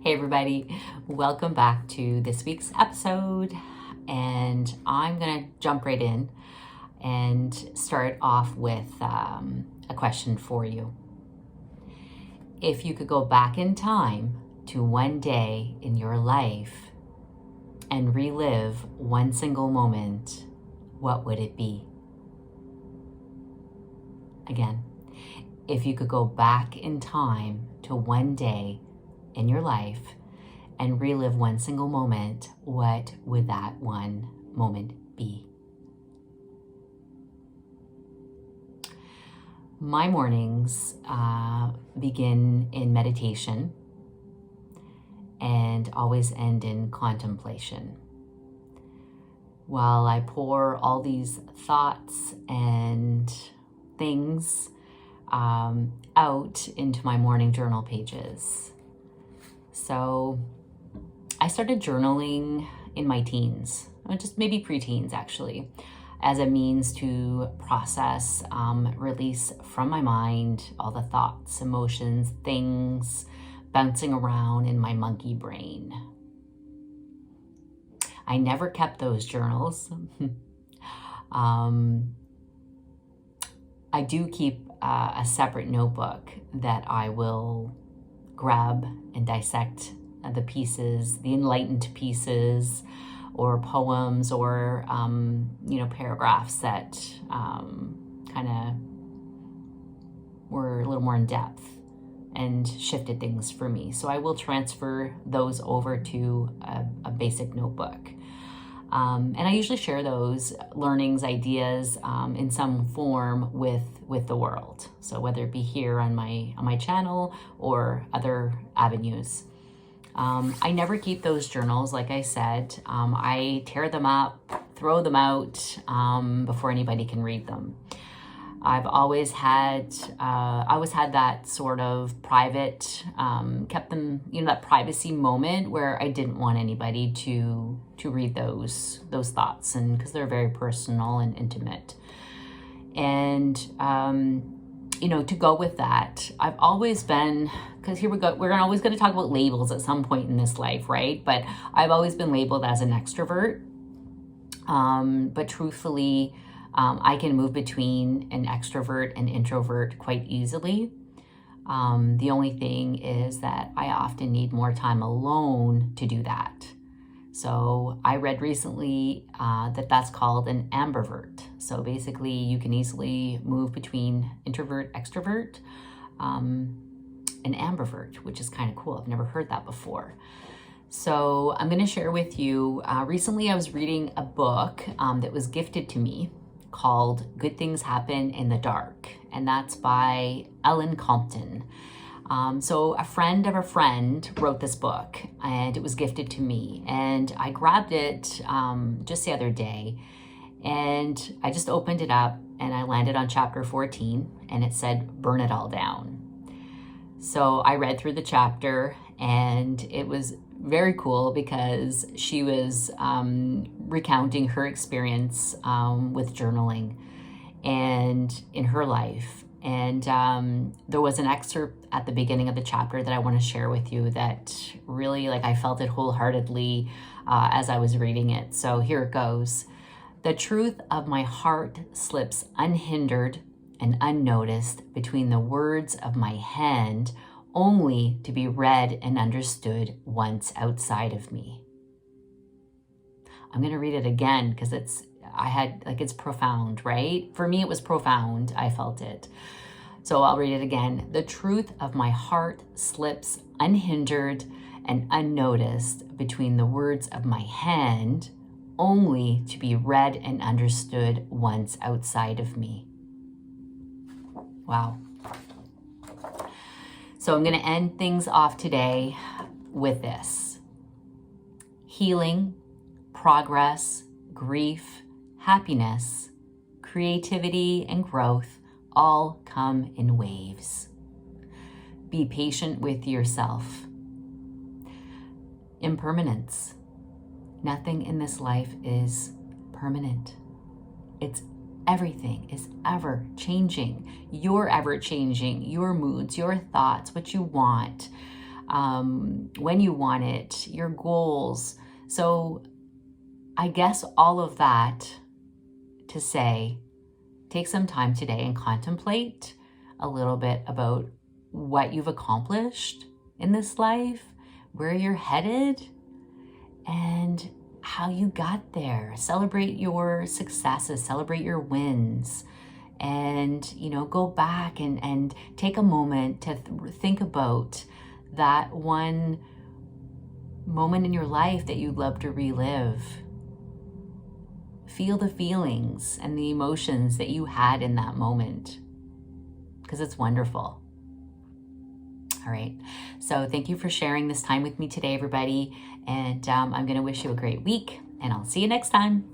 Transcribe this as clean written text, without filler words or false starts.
Hey everybody, welcome back to this week's episode, and I'm gonna jump right in and start off with a question for you. If you could go back in time to one day in your life and relive one single moment, what would it be? Again, if you could go back in time to one day in your life and relive one single moment, what would that one moment be? My mornings begin in meditation and always end in contemplation. While I pour all these thoughts and things out into my morning journal pages. So I started journaling in my teens, or just maybe preteens actually, as a means to process, release from my mind all the thoughts, emotions, things bouncing around in my monkey brain. I never kept those journals. I do keep a separate notebook that I will grab and dissect the pieces, the enlightened pieces, or poems, or paragraphs that kind of were a little more in depth and shifted things for me. So I will transfer those over to a basic notebook. And I usually share those learnings, ideas in some form with the world. So whether it be here on my channel or other avenues. I never keep those journals, like I said. I tear them up, throw them out before anybody can read them. I've always had that sort of private, kept them, that privacy moment where I didn't want anybody to read those thoughts, and because they're very personal and intimate. And to go with that, I've always been, because here we go, we're always going to talk about labels at some point in this life, right? But I've always been labeled as an extrovert, but truthfully, I can move between an extrovert and introvert quite easily. The only thing is that I often need more time alone to do that. So I read recently that's called an ambivert. So basically you can easily move between introvert, extrovert, an ambivert, which is kind of cool. I've never heard that before. So I'm going to share with you, recently I was reading a book that was gifted to me called Good Things Happen in the Dark, and that's by Ellen Compton. So a friend of a friend wrote this book, and it was gifted to me, and I grabbed it just the other day, and I just opened it up and I landed on chapter 14, and it said, "Burn it all down." So I read through the chapter, and it was very cool because she was recounting her experience with journaling and in her life. And there was an excerpt at the beginning of the chapter that I want to share with you that really, I felt it wholeheartedly as I was reading it. So here it goes. "The truth of my heart slips unhindered and unnoticed between the words of my hand, only to be read and understood once outside of me." I'm going to read it again because it's profound, right? For me, it was profound. I felt it. So I'll read it again. "The truth of my heart slips unhindered and unnoticed between the words of my hand, only to be read and understood once outside of me." Wow. So I'm going to end things off today with this. Healing, progress, grief, happiness, creativity, and growth all come in waves. Be patient with yourself. Impermanence. Nothing in this life is permanent. It's everything is ever changing. You're ever changing. Your moods, your thoughts, what you want, when you want it, your goals. So I guess all of that to say, take some time today and contemplate a little bit about what you've accomplished in this life, where you're headed, and how you got there. Celebrate your successes, celebrate your wins, and, go back and take a moment to think about that one moment in your life that you'd love to relive. Feel the feelings and the emotions that you had in that moment, because it's wonderful. All right. So thank you for sharing this time with me today, everybody. And I'm going to wish you a great week, and I'll see you next time.